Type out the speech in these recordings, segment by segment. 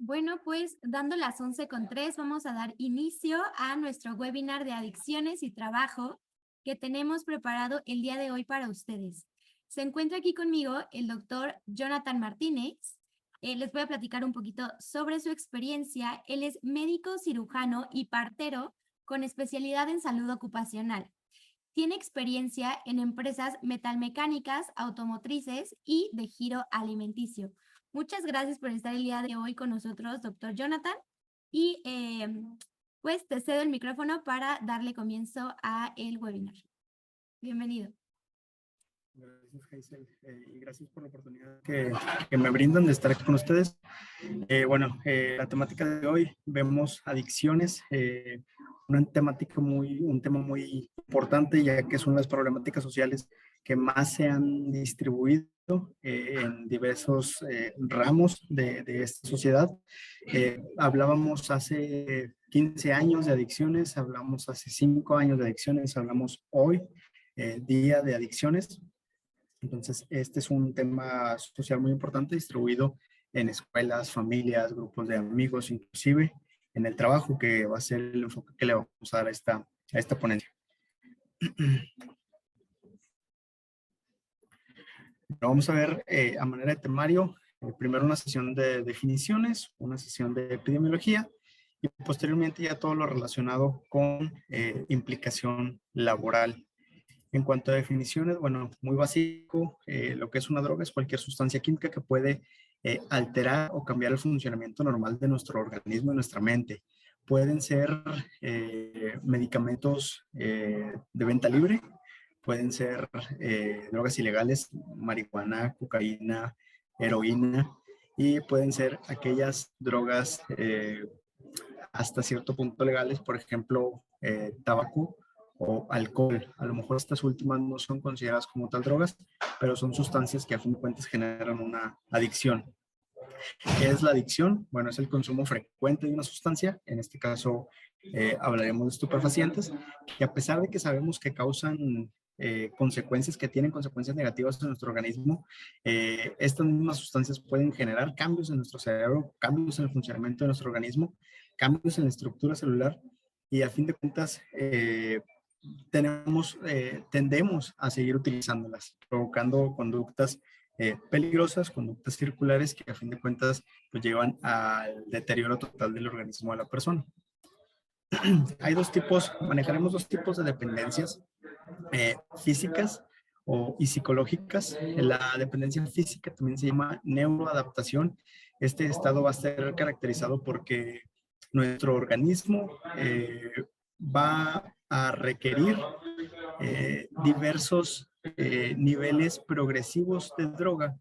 Bueno, pues dando las 11:03, vamos a dar inicio a nuestro webinar de adicciones y trabajo que tenemos preparado el día de hoy para ustedes. Se encuentra aquí conmigo el doctor Jonathan Martínez. Les voy a platicar un poquito sobre su experiencia. Él es médico cirujano y partero con especialidad en salud ocupacional. Tiene experiencia en empresas metalmecánicas, automotrices y de giro alimenticio. Muchas gracias por estar el día de hoy con nosotros, doctor Jonathan. Y pues te cedo el micrófono para darle comienzo a el webinar. Bienvenido. Gracias, Hazel, y gracias por la oportunidad que me brindan de estar aquí con ustedes. La temática de hoy vemos adicciones, un tema muy importante, ya que son las problemáticas sociales que más se han distribuido en diversos ramos de esta sociedad. Hablábamos hace 15 años de adicciones, hablamos hace 5 años de adicciones, hablamos hoy, día de adicciones. Entonces, este es un tema social muy importante, distribuido en escuelas, familias, grupos de amigos, inclusive en el trabajo, que va a ser el enfoque que le vamos a dar a esta ponencia. Lo vamos a ver a manera de temario. Primero una sesión de definiciones, una sesión de epidemiología y posteriormente ya todo lo relacionado con implicación laboral. En cuanto a definiciones, bueno, muy básico, lo que es una droga es cualquier sustancia química que puede alterar o cambiar el funcionamiento normal de nuestro organismo y nuestra mente. Pueden ser medicamentos de venta libre, pueden ser drogas ilegales, marihuana, cocaína, heroína, y pueden ser aquellas drogas hasta cierto punto legales, por ejemplo, tabaco o alcohol. A lo mejor estas últimas no son consideradas como tal drogas, pero son sustancias que a fin de cuentas generan una adicción. ¿Qué es la adicción? Bueno, es el consumo frecuente de una sustancia, en este caso hablaremos de estupefacientes, que a pesar de que sabemos que causan consecuencias, que tienen consecuencias negativas en nuestro organismo, estas mismas sustancias pueden generar cambios en nuestro cerebro, cambios en el funcionamiento de nuestro organismo, cambios en la estructura celular, y a fin de cuentas tendemos a seguir utilizándolas, provocando conductas peligrosas, conductas circulares que a fin de cuentas pues, llevan al deterioro total del organismo de la persona. Manejaremos dos tipos de dependencias físicas y psicológicas. La dependencia física también se llama neuroadaptación. Este estado va a ser caracterizado porque nuestro organismo va a requerir diversos niveles progresivos de droga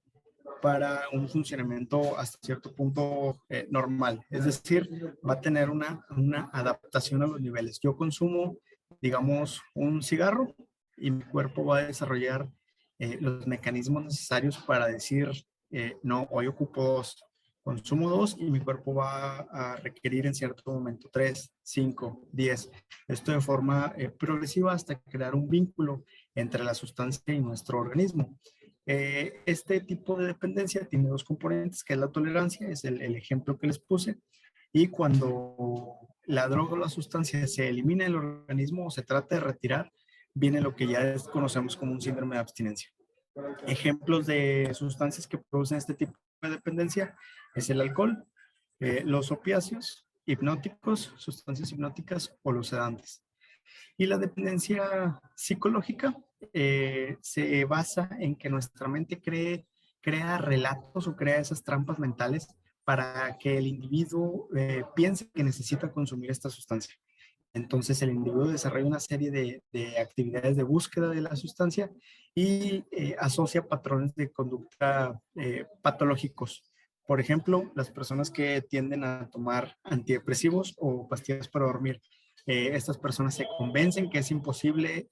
para un funcionamiento hasta cierto punto normal. Es decir, va a tener una adaptación a los niveles. Yo consumo, digamos, un cigarro y mi cuerpo va a desarrollar los mecanismos necesarios para decir, no, hoy ocupo 2, consumo 2 y mi cuerpo va a requerir en cierto momento 3, 5, 10. Esto de forma progresiva hasta crear un vínculo entre la sustancia y nuestro organismo. Este tipo de dependencia tiene dos componentes, que es la tolerancia, es el ejemplo que les puse, y cuando la droga o la sustancia se elimina del organismo o se trata de retirar, viene lo que ya conocemos como un síndrome de abstinencia. Ejemplos de sustancias que producen este tipo de dependencia es el alcohol, los opiáceos, hipnóticos, sustancias hipnóticas o los sedantes. Y la dependencia psicológica se basa en que nuestra mente crea relatos o crea esas trampas mentales para que el individuo piense que necesita consumir esta sustancia. Entonces el individuo desarrolla una serie de actividades de búsqueda de la sustancia y asocia patrones de conducta patológicos. Por ejemplo, las personas que tienden a tomar antidepresivos o pastillas para dormir, estas personas se convencen que es imposible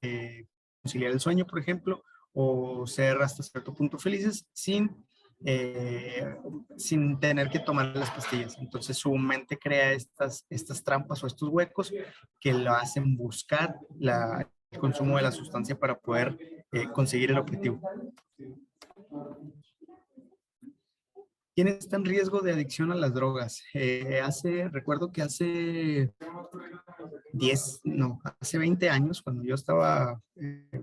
conciliar el sueño, por ejemplo, o ser hasta cierto punto felices sin tener que tomar las pastillas. Entonces su mente crea estas trampas o estos huecos que lo hacen buscar el consumo de la sustancia para poder conseguir el objetivo. ¿Quién está en riesgo de adicción a las drogas? Recuerdo que hace 20 años, cuando yo estaba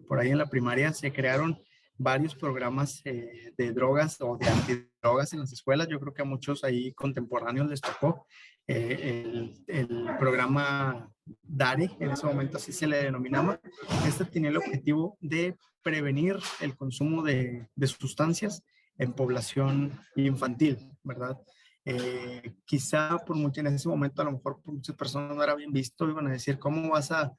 por ahí en la primaria, se crearon varios programas de drogas o de antidrogas en las escuelas. Yo creo que a muchos ahí contemporáneos les tocó el programa DARE, en ese momento así se le denominaba. Este tenía el objetivo de prevenir el consumo de sustancias en población infantil, ¿verdad? Quizá en ese momento a lo mejor por muchas personas no era bien visto, iban a decir, ¿cómo vas a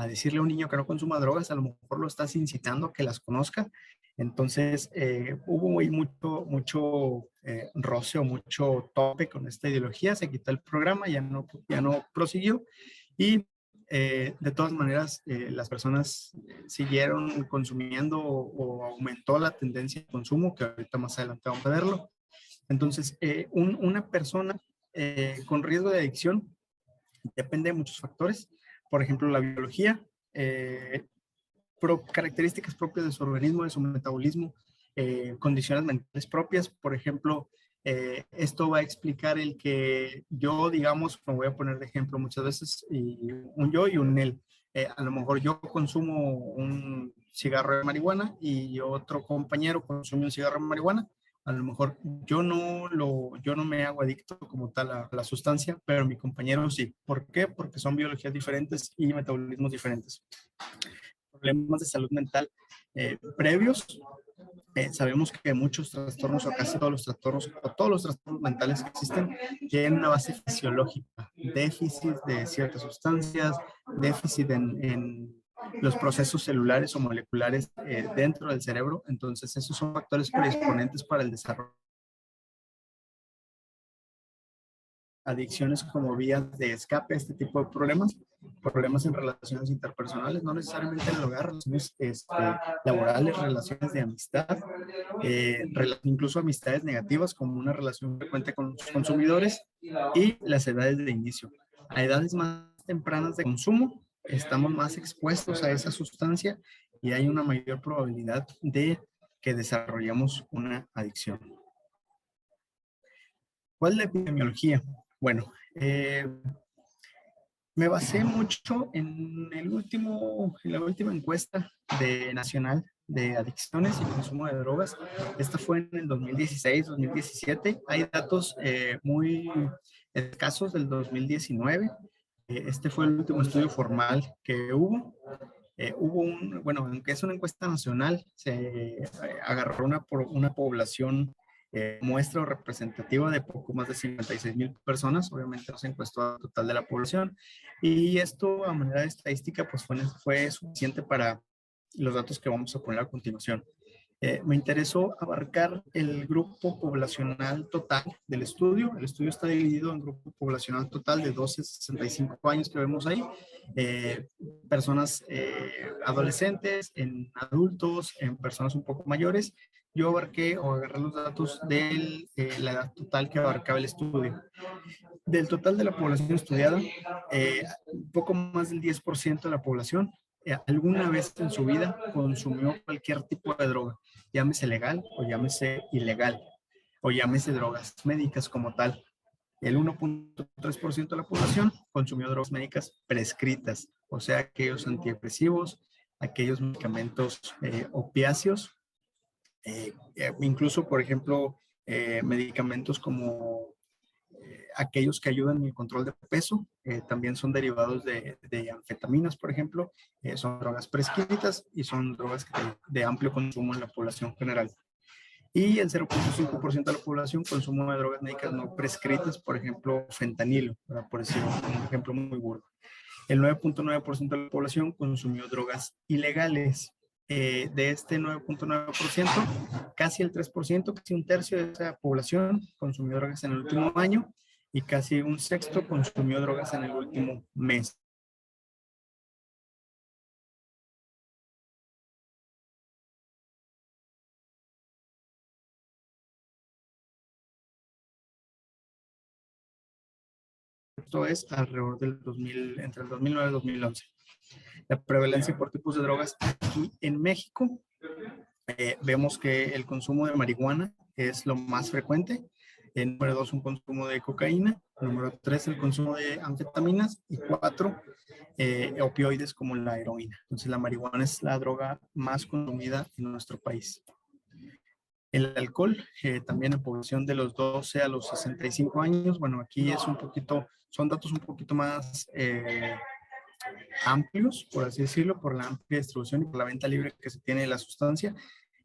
decirle a un niño que no consuma drogas? A lo mejor lo estás incitando a que las conozca. Entonces hubo ahí mucho roce o mucho tope con esta ideología, se quitó el programa, ya no prosiguió y de todas maneras, las personas siguieron consumiendo o aumentó la tendencia de consumo, que ahorita más adelante vamos a verlo. Entonces, una persona con riesgo de adicción depende de muchos factores. Por ejemplo, la biología, características propias de su organismo, de su metabolismo, condiciones mentales propias. Por ejemplo, esto va a explicar el que yo, digamos, me voy a poner de ejemplo muchas veces, un yo y un él. A lo mejor yo consumo un cigarro de marihuana y otro compañero consume un cigarro de marihuana. A lo mejor yo no me hago adicto como tal a la sustancia, pero mi compañero sí. ¿Por qué? Porque son biologías diferentes y metabolismos diferentes. Problemas de salud mental previos. Sabemos que muchos trastornos o casi todos los trastornos mentales que existen tienen una base fisiológica, déficit de ciertas sustancias, déficit en los procesos celulares o moleculares dentro del cerebro. Entonces, esos son factores predisponentes para el desarrollo. Adicciones como vías de escape, este tipo de problemas en relaciones interpersonales, no necesariamente en el hogar, relaciones laborales, relaciones de amistad, incluso amistades negativas como una relación frecuente con los consumidores y las edades de inicio. A edades más tempranas de consumo, estamos más expuestos a esa sustancia y hay una mayor probabilidad de que desarrollemos una adicción. ¿Cuál es la epidemiología? Bueno, me basé mucho en la última encuesta nacional de adicciones y consumo de drogas. Esta fue en el 2016, 2017. Hay datos muy escasos del 2019. Este fue el último estudio formal que hubo. Bueno, aunque es una encuesta nacional, se agarró una población muestra o representativa de poco más de 56,000 personas. Obviamente no se encuestó al total de la población. Y esto a manera de estadística pues fue suficiente para los datos que vamos a poner a continuación. Me interesó abarcar el grupo poblacional total del estudio. El estudio está dividido en grupo poblacional total de 12 a 65 años que vemos ahí. Personas adolescentes, en adultos, en personas un poco mayores. Yo agarré los datos de la edad total que abarcaba el estudio. Del total de la población estudiada, un poco más del 10% de la población alguna vez en su vida consumió cualquier tipo de droga, llámese legal o llámese ilegal, o llámese drogas médicas como tal. El 1.3% de la población consumió drogas médicas prescritas, o sea, aquellos antidepresivos, aquellos medicamentos opiáceos, incluso, por ejemplo, medicamentos como aquellos que ayudan en el control de peso, también son derivados de anfetaminas, por ejemplo, son drogas prescritas y son drogas de amplio consumo en la población general. Y el 0.5% de la población consumo de drogas médicas no prescritas, por ejemplo, fentanilo, por decir un ejemplo muy burdo. El 9.9% de la población consumió drogas ilegales. De este 9.9%, casi el 3%, casi un tercio de esa población consumió drogas en el último año y casi un sexto consumió drogas en el último mes. Esto es alrededor del 2000, entre el 2009 y 2011. La prevalencia por tipos de drogas aquí en México, vemos que el consumo de marihuana es lo más frecuente. Número 2, un consumo de cocaína. Número 3, el consumo de anfetaminas. Y 4, opioides como la heroína. Entonces, la marihuana es la droga más consumida en nuestro país. El alcohol, también en población de los 12 a los 65 años. Bueno, aquí es un poquito, son datos un poquito más amplios, por así decirlo, por la amplia distribución y por la venta libre que se tiene de la sustancia.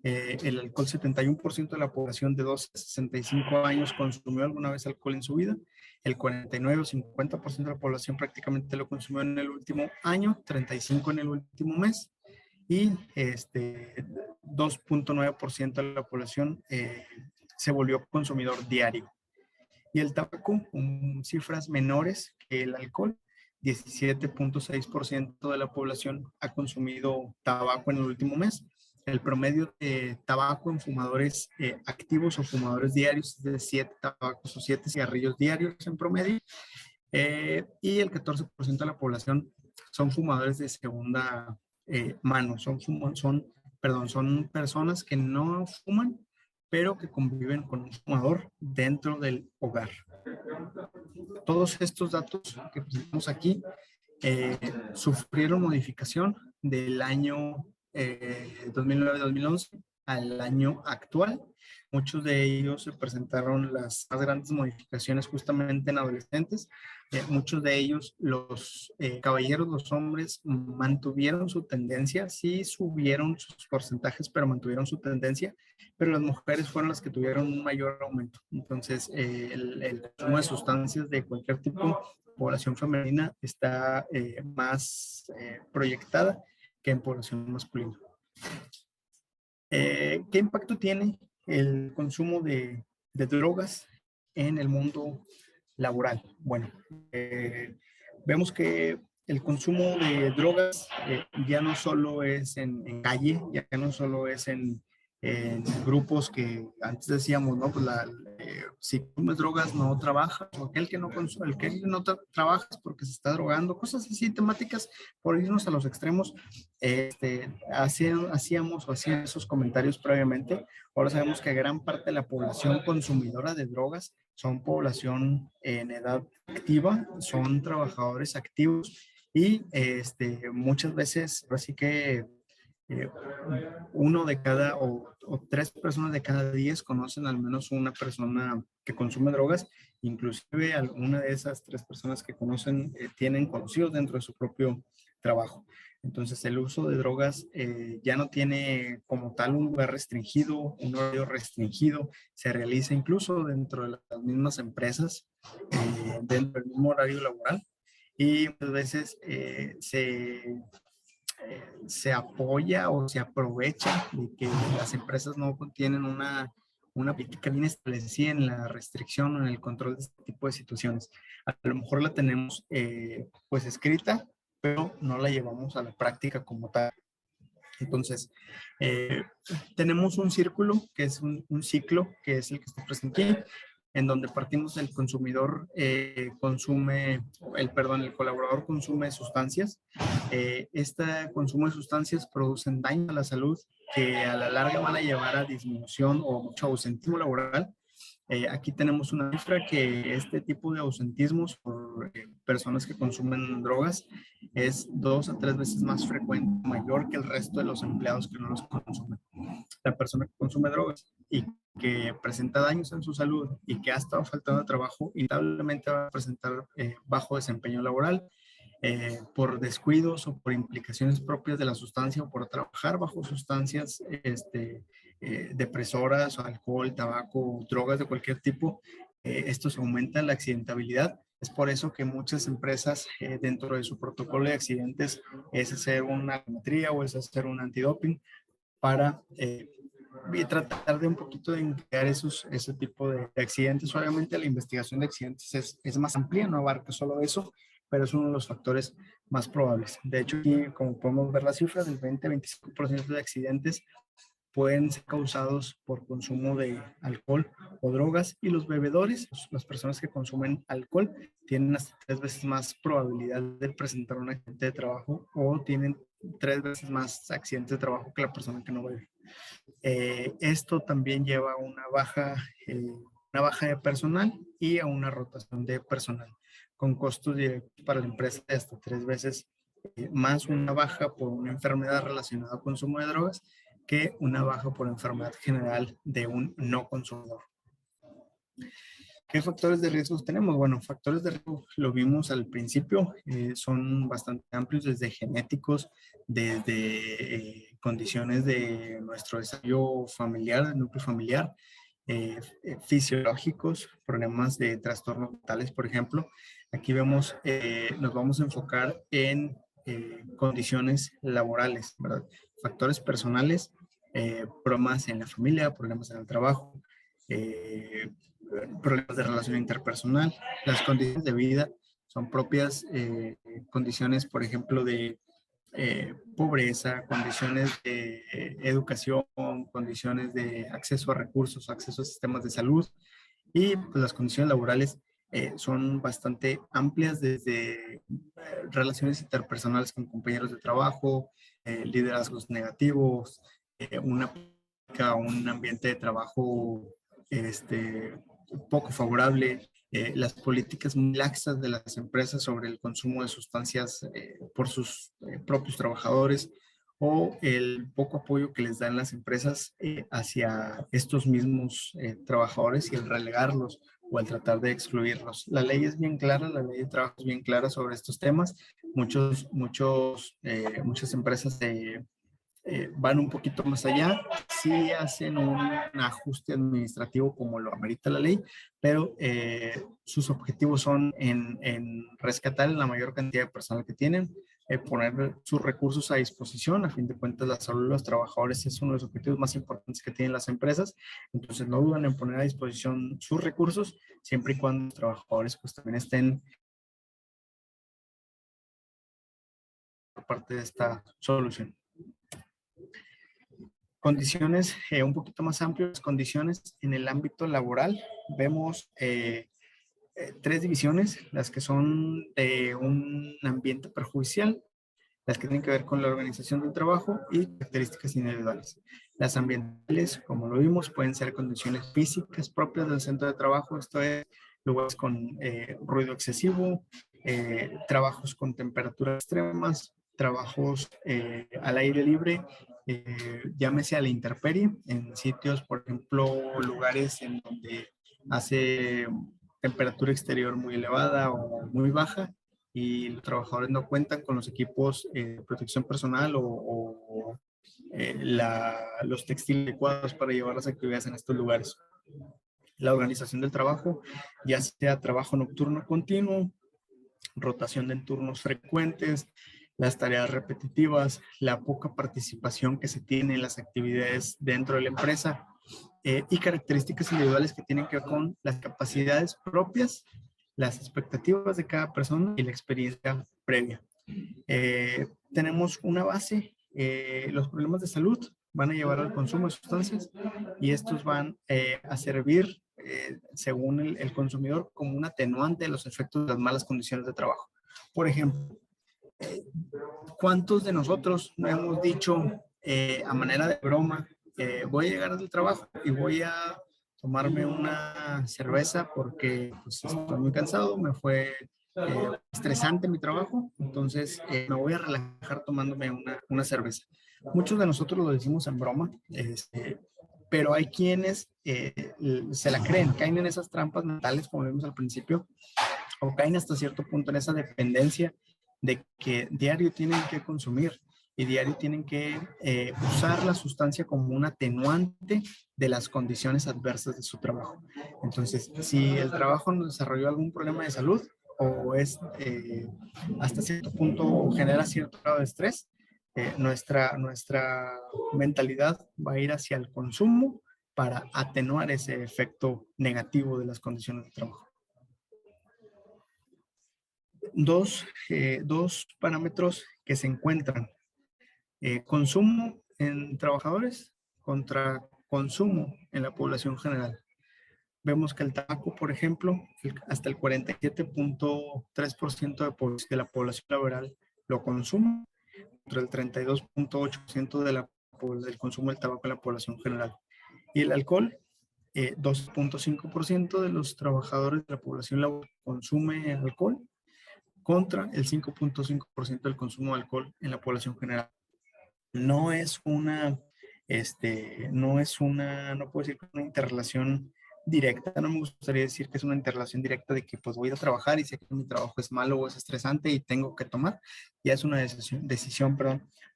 El alcohol, 71% de la población de 12 a 65 años consumió alguna vez alcohol en su vida. El 49 o 50% de la población prácticamente lo consumió en el último año, 35% en el último mes. Y 2.9% de la población se volvió consumidor diario. Y el tabaco, cifras menores que el alcohol, 17.6% de la población ha consumido tabaco en el último mes. El promedio de tabaco en fumadores activos o fumadores diarios es de 7 tabacos o 7 cigarrillos diarios en promedio. Y el 14% de la población son fumadores de segunda mano. Son personas que no fuman, pero que conviven con un fumador dentro del hogar. Todos estos datos que presentamos aquí sufrieron modificación del año 2009-2011 al año actual. Muchos de ellos se presentaron las más grandes modificaciones justamente en adolescentes. Muchos de ellos, los caballeros, los hombres, mantuvieron su tendencia, sí subieron sus porcentajes, pero mantuvieron su tendencia, pero las mujeres fueron las que tuvieron un mayor aumento. Entonces, el consumo de sustancias de cualquier tipo, población femenina está más proyectada que en población masculina. ¿Qué impacto tiene el consumo de drogas en el mundo laboral? Bueno, vemos que el consumo de drogas ya no solo es en calle, ya no solo es en grupos que antes decíamos, ¿no? Pues si consumes drogas no trabajas, o aquel que no consume, el que no trabaja es porque se está drogando, cosas así temáticas, por irnos a los extremos. Hacíamos o hacían esos comentarios previamente. Ahora sabemos que gran parte de la población consumidora de drogas son población en edad activa, son trabajadores activos y muchas veces, así que uno de cada o 3 personas de cada 10 conocen al menos una persona que consume drogas. Inclusive alguna de esas 3 personas que conocen tienen conocidos dentro de su propio trabajo. Entonces el uso de drogas ya no tiene como tal un lugar restringido, un horario restringido, se realiza incluso dentro de las mismas empresas, dentro del mismo horario laboral, y muchas veces se apoya o se aprovecha de que las empresas no tienen una política bien establecida en la restricción o en el control de este tipo de situaciones. A lo mejor la tenemos pues escrita, pero no la llevamos a la práctica como tal. Entonces, tenemos un círculo que es un ciclo, que es el que está presente aquí, en donde partimos del consumidor el colaborador consume sustancias. Este consumo de sustancias producen daño a la salud que a la larga van a llevar a disminución o mucho ausentismo laboral. Aquí tenemos una cifra que este tipo de ausentismos por personas que consumen drogas es 2 a 3 veces más frecuente, mayor que el resto de los empleados que no los consumen. La persona que consume drogas y que presenta daños en su salud y que ha estado faltando de trabajo, inevitablemente va a presentar bajo desempeño laboral por descuidos o por implicaciones propias de la sustancia o por trabajar bajo sustancias depresoras, alcohol, tabaco, drogas de cualquier tipo. Esto aumenta la accidentabilidad. Es por eso que muchas empresas dentro de su protocolo de accidentes es hacer una algometría o es hacer un antidoping para y tratar de un poquito de crear ese tipo de accidentes. Obviamente la investigación de accidentes es más amplia, no abarca solo eso, pero es uno de los factores más probables. De hecho, aquí, como podemos ver las cifras, del 20-25% de accidentes pueden ser causados por consumo de alcohol o drogas, y los bebedores, las personas que consumen alcohol, tienen hasta 3 veces más probabilidad de presentar un accidente de trabajo o tienen 3 veces más accidentes de trabajo que la persona que no bebe. Esto también lleva a una baja una baja de personal y a una rotación de personal, con costos directos para la empresa de hasta 3 veces más una baja por una enfermedad relacionada al consumo de drogas que una baja por enfermedad general de un no consumidor. ¿Qué factores de riesgo tenemos? Bueno, factores de riesgo lo vimos al principio, son bastante amplios, desde genéticos, desde condiciones de nuestro desarrollo familiar, del núcleo familiar, fisiológicos, problemas de trastornos mentales, por ejemplo. Aquí vemos, nos vamos a enfocar en condiciones laborales, ¿verdad? Factores personales, problemas en la familia, problemas en el trabajo, problemas de relación interpersonal. Las condiciones de vida son propias condiciones, por ejemplo, de pobreza, condiciones de educación, condiciones de acceso a recursos, acceso a sistemas de salud, y pues, las condiciones laborales son bastante amplias, desde relaciones interpersonales con compañeros de trabajo, liderazgos negativos, un ambiente de trabajo poco favorable, las políticas muy laxas de las empresas sobre el consumo de sustancias por sus propios trabajadores, o el poco apoyo que les dan las empresas hacia estos mismos trabajadores, y el relegarlos o el tratar de excluirlos. La ley es bien clara, la ley de trabajo es bien clara sobre estos temas. Muchas empresas van un poquito más allá, sí hacen un ajuste administrativo como lo amerita la ley, pero sus objetivos son en rescatar la mayor cantidad de personal que tienen, poner sus recursos a disposición. A fin de cuentas, la salud de los trabajadores es uno de los objetivos más importantes que tienen las empresas, entonces no dudan en poner a disposición sus recursos, siempre y cuando los trabajadores pues también estén por parte de esta solución. Condiciones un poquito más amplias, condiciones en el ámbito laboral. Vemos 3 divisiones: las que son de un ambiente perjudicial, las que tienen que ver con la organización del trabajo, y características individuales. Las ambientales, como lo vimos, pueden ser condiciones físicas propias del centro de trabajo, esto es, lugares con ruido excesivo, trabajos con temperaturas extremas, trabajos al aire libre, llámese a la intemperie, en sitios, por ejemplo, lugares en donde hace temperatura exterior muy elevada o muy baja, y los trabajadores no cuentan con los equipos de protección personal o los textiles adecuados para llevar las actividades en estos lugares. La organización del trabajo, ya sea trabajo nocturno continuo, rotación de turnos frecuentes, las tareas repetitivas, la poca participación que se tiene en las actividades dentro de la empresa, y características individuales que tienen que ver con las capacidades propias, las expectativas de cada persona y la experiencia previa. Tenemos una base, los problemas de salud van a llevar al consumo de sustancias, y estos van a servir, según el consumidor, como un atenuante de los efectos de las malas condiciones de trabajo. Por ejemplo, ¿cuántos de nosotros no hemos dicho a manera de broma, voy a llegar del trabajo y voy a tomarme una cerveza porque pues, estoy muy cansado, me fue estresante mi trabajo, entonces me voy a relajar tomándome una cerveza? Muchos de nosotros lo decimos en broma, pero hay quienes se la creen, caen en esas trampas mentales, como vimos al principio, o caen hasta cierto punto en esa dependencia de que diario tienen que consumir y diario tienen que usar la sustancia como un atenuante de las condiciones adversas de su trabajo. Entonces, si el trabajo nos desarrolló algún problema de salud, o es hasta cierto punto genera cierto grado de estrés, nuestra mentalidad va a ir hacia el consumo para atenuar ese efecto negativo de las condiciones de trabajo. Dos parámetros que se encuentran: consumo en trabajadores contra consumo en la población general. Vemos que el tabaco, por ejemplo, hasta el 47.3% de la población laboral lo consume, contra el 32.8% del consumo del tabaco en la población general. Y el alcohol, 12.5% de los trabajadores de la población laboral consume alcohol contra el 5.5% del consumo de alcohol en la población general. No es una, no puedo decir que es una interrelación directa, no me gustaría decir que es una interrelación directa de que pues voy a trabajar y sé que mi trabajo es malo o es estresante y tengo que tomar, ya es una decisión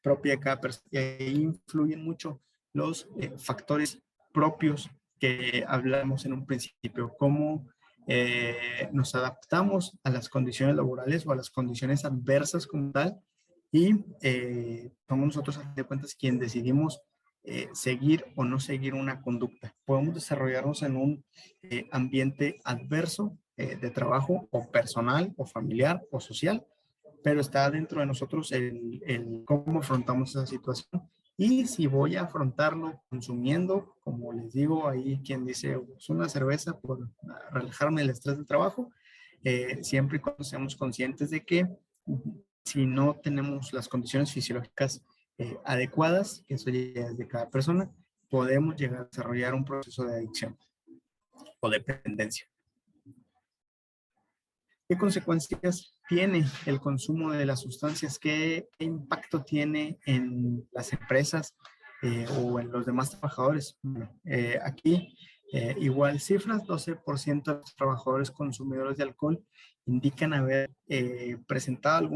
propia de cada persona y ahí influyen mucho los factores propios que hablamos en un principio, cómo nos adaptamos a las condiciones laborales o a las condiciones adversas como tal y somos nosotros, a fin de cuentas, quien decidimos seguir o no seguir una conducta. Podemos desarrollarnos en un ambiente adverso de trabajo o personal o familiar o social, pero está dentro de nosotros el cómo afrontamos esa situación. Y si voy a afrontarlo consumiendo, como les digo, ahí quien dice, es una cerveza por relajarme del estrés del trabajo, siempre y cuando seamos conscientes de que si no tenemos las condiciones fisiológicas adecuadas, que eso ya es de cada persona, podemos llegar a desarrollar un proceso de adicción o dependencia. ¿Qué consecuencias tiene el consumo de las sustancias? ¿Qué impacto tiene en las empresas o en los demás trabajadores? Bueno, aquí, igual cifras, 12% de los trabajadores consumidores de alcohol indican haber presentado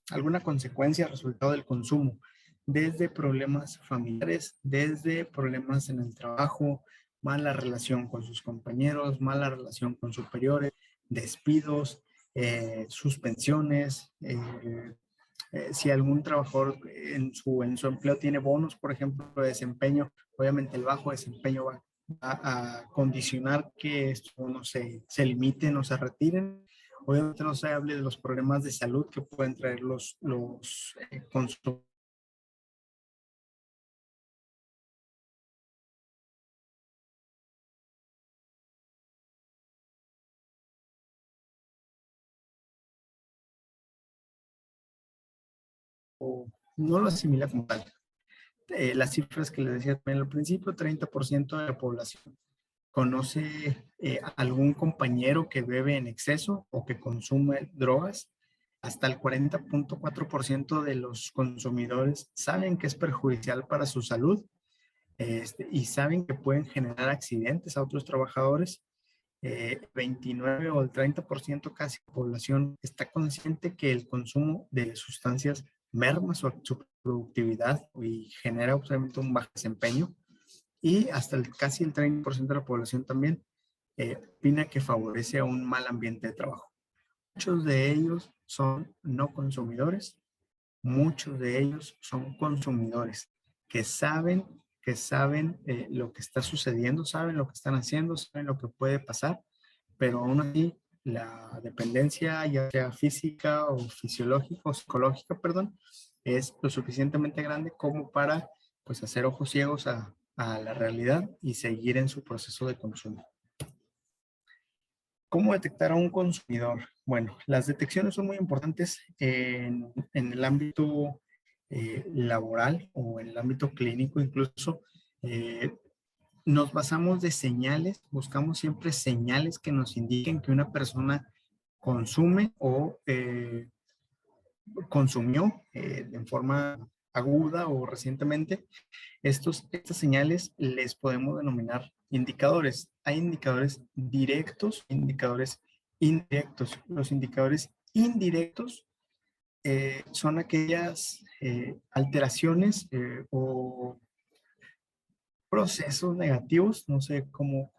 alguna consecuencia resultado del consumo, desde problemas familiares, desde problemas en el trabajo, mala relación con sus compañeros, mala relación con superiores, despidos, suspensiones, si algún trabajador en su empleo tiene bonos, por ejemplo, de desempeño, obviamente el bajo desempeño va a condicionar que estos bonos se limiten o se retiren. Obviamente no se hable de los problemas de salud que pueden traer los consumidores. No lo asimila como tal. Las cifras que les decía también al principio, 30% de la población conoce algún compañero que bebe en exceso o que consume drogas. Hasta el 40.4% de los consumidores saben que es perjudicial para su salud y saben que pueden generar accidentes a otros trabajadores. 29 o el 30% casi de la población está consciente que el consumo de sustancias merma su productividad y genera obviamente un bajo desempeño. Y hasta casi el 30% de la población también opina que favorece a un mal ambiente de trabajo. Muchos de ellos son no consumidores, muchos de ellos son consumidores que saben lo que está sucediendo, saben lo que están haciendo, saben lo que puede pasar, pero aún así la dependencia, ya sea física o fisiológica o psicológica, perdón, es lo suficientemente grande como para pues hacer ojos ciegos a la realidad y seguir en su proceso de consumo. ¿Cómo detectar a un consumidor? Bueno, las detecciones son muy importantes en el ámbito laboral o en el ámbito clínico incluso. eh, Nos basamos de señales, buscamos siempre señales que nos indiquen que una persona consume o consumió en forma aguda o recientemente. Estas señales les podemos denominar indicadores. Hay indicadores directos, indicadores indirectos. Los indicadores indirectos son aquellas alteraciones o procesos negativos, no sé cómo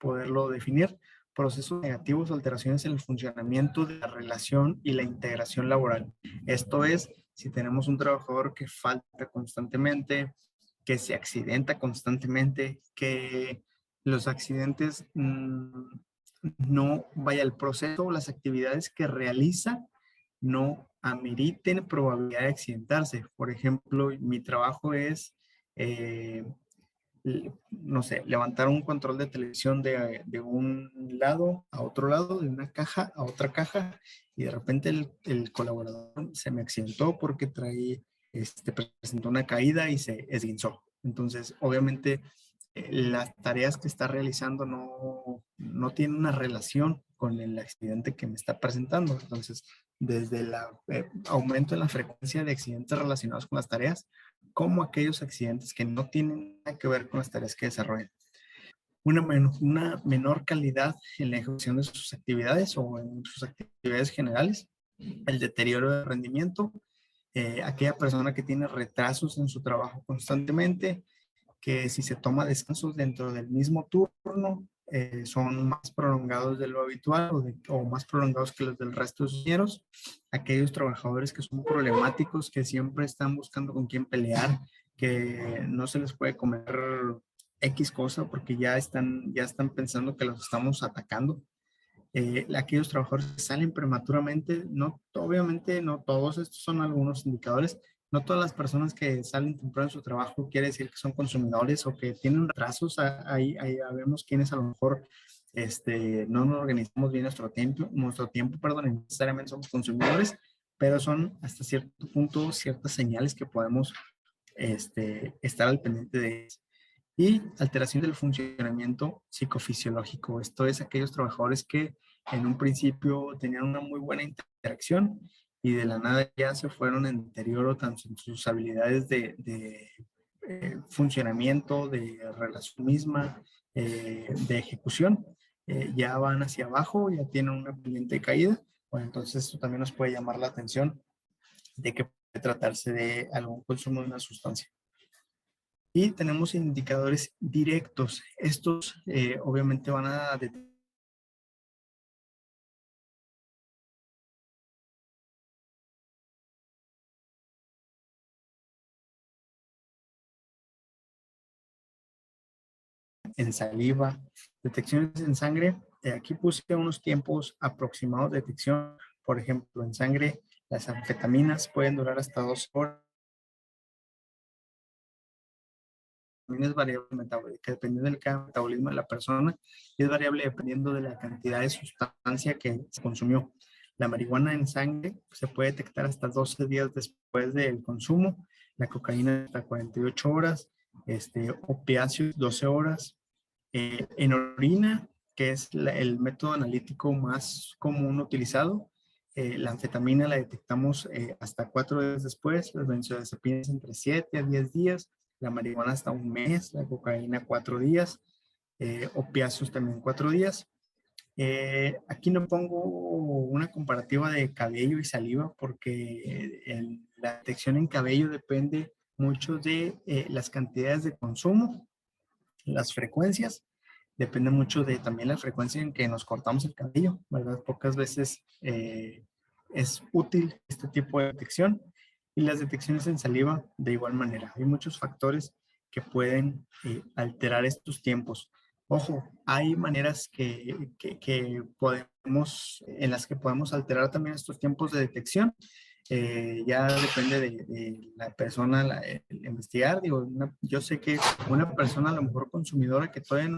poderlo definir, procesos negativos, alteraciones en el funcionamiento de la relación y la integración laboral. Esto es, si tenemos un trabajador que falta constantemente, que se accidenta constantemente, que los accidentes no vaya el proceso o las actividades que realiza no ameriten probabilidad de accidentarse. Por ejemplo, mi trabajo es no sé, levantar un control de televisión de un lado a otro lado, de una caja a otra caja, y de repente el colaborador se me accidentó porque presentó una caída y se esguinzó. Entonces, obviamente, las tareas que está realizando no tienen una relación con el accidente que me está presentando. Entonces, desde el aumento en la frecuencia de accidentes relacionados con las tareas, como aquellos accidentes que no tienen nada que ver con las tareas que desarrollan. Una menor calidad en la ejecución de sus actividades o en sus actividades generales, el deterioro de rendimiento, aquella persona que tiene retrasos en su trabajo constantemente, que si se toma descansos dentro del mismo turno, son más prolongados de lo habitual o más prolongados que los del resto de sus compañeros. Aquellos trabajadores que son problemáticos, que siempre están buscando con quién pelear, que no se les puede comer X cosa porque ya están pensando que los estamos atacando. Aquellos trabajadores que salen prematuramente, no, obviamente no todos, estos son algunos indicadores, no todas las personas que salen temprano en su trabajo quiere decir que son consumidores o que tienen retrasos. Ahí vemos quienes a lo mejor no nos organizamos bien nuestro tiempo, perdón, y no necesariamente somos consumidores, pero son hasta cierto punto ciertas señales que podemos estar al pendiente de ellas. Y alteración del funcionamiento psicofisiológico. Esto es aquellos trabajadores que en un principio tenían una muy buena interacción y de la nada ya se fueron en deterioro tanto en sus habilidades de funcionamiento, de relación misma, de ejecución. Ya van hacia abajo, ya tienen una pendiente de caída. Bueno, entonces esto también nos puede llamar la atención de que puede tratarse de algún consumo de una sustancia. Y tenemos indicadores directos. Estos obviamente van a en saliva, detecciones en sangre. Aquí puse unos tiempos aproximados de detección. Por ejemplo, en sangre, las anfetaminas pueden durar hasta 2 horas. También es variable metabólica, dependiendo del metabolismo de la persona, y es variable dependiendo de la cantidad de sustancia que se consumió. La marihuana en sangre se puede detectar hasta 12 días después del consumo, la cocaína hasta 48 horas, opiáceos 12 horas. En orina, que es el método analítico más común utilizado, la anfetamina la detectamos hasta 4 días después, las benzodiazepinas entre 7 a 10 días, la marihuana hasta un mes, la cocaína 4 días, opiáceos también 4 días. Aquí no pongo una comparativa de cabello y saliva porque la detección en cabello depende mucho de las cantidades de consumo, las frecuencias, depende mucho de también la frecuencia en que nos cortamos el cabello, ¿verdad? Pocas veces es útil este tipo de detección, y las detecciones en saliva de igual manera. Hay muchos factores que pueden alterar estos tiempos. Ojo, hay maneras en las que podemos alterar también estos tiempos de detección. Ya depende de la persona el investigar. Digo, yo sé que una persona a lo mejor consumidora que todavía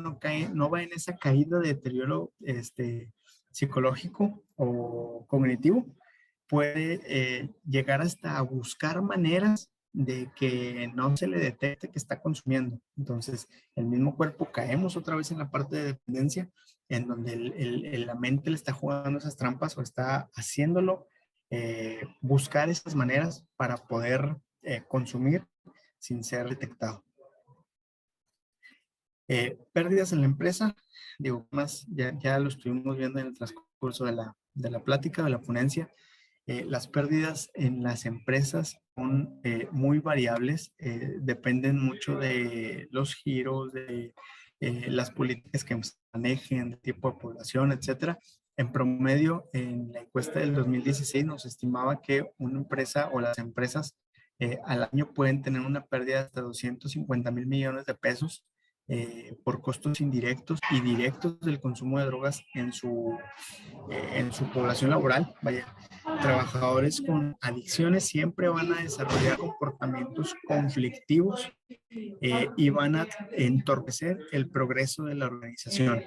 no va en esa caída de deterioro psicológico o cognitivo, puede llegar hasta a buscar maneras de que no se le detecte que está consumiendo. Entonces, el mismo cuerpo caemos otra vez en la parte de dependencia, en donde la mente le está jugando esas trampas o está haciéndolo buscar esas maneras para poder consumir sin ser detectado. Pérdidas en la empresa, digo, más ya lo estuvimos viendo en el transcurso de la plática, de la ponencia. Las pérdidas en las empresas son muy variables, dependen mucho de los giros, de las políticas que se manejen, de tipo de población, etcétera. En promedio, en la encuesta del 2016 nos estimaba que una empresa o las empresas al año pueden tener una pérdida de hasta 250,000 millones de pesos por costos indirectos y directos del consumo de drogas en su población laboral. Vaya, trabajadores con adicciones siempre van a desarrollar comportamientos conflictivos y van a entorpecer el progreso de la organización,